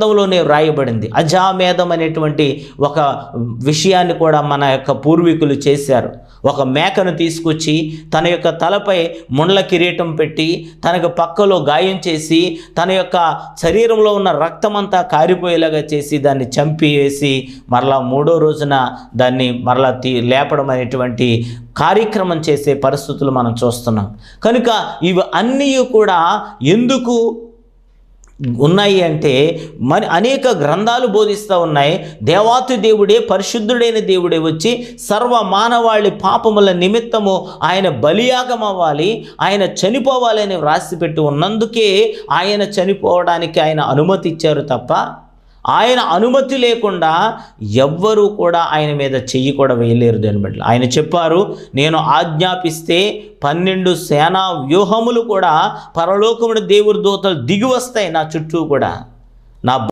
గ్రంథంలోనే వ్రాయబడింది. అజామేధం అనేటువంటి ఒక విషయాన్ని కూడా మన యొక్క పూర్వీకులు చేశారు. ఒక మేకను తీసుకొచ్చి తన యొక్క తలపై ముండ్ల కిరీటం పెట్టి తనకు పక్కలో గాయం చేసి తన యొక్క శరీరంలో ఉన్న రక్తమంతా కారిపోయేలాగా చేసి దాన్ని చంపివేసి మరలా 3వ రోజున దాన్ని మరలా లేపడం అనేటువంటి కార్యక్రమం చేసే పరిస్థితులు మనం చూస్తున్నాం. కనుక ఇవి అన్నీ కూడా ఎందుకు ఉన్నాయి అంటే అనేక గ్రంథాలు బోధిస్తూ ఉన్నాయి. దేవాతి దేవుడే, పరిశుద్ధుడైన దేవుడే వచ్చి సర్వ మానవాళి పాపముల నిమిత్తము ఆయన బలియాగం అవ్వాలి, ఆయన చనిపోవాలి అని వ్రాసిపెట్టి ఉన్నందుకే ఆయన చనిపోవడానికి ఆయన అనుమతి ఇచ్చారు తప్ప ఆయన అనుమతి లేకుండా ఎవ్వరూ కూడా ఆయన మీద చెయ్యి కూడా వేయలేరు. దాన్ని బట్టి ఆయన చెప్పారు, నేను ఆజ్ఞాపిస్తే 12 సేనా వ్యూహములు కూడా పరలోకమున దేవుని దూతలు దిగి వస్తాయి నా చుట్టూ కూడా. నా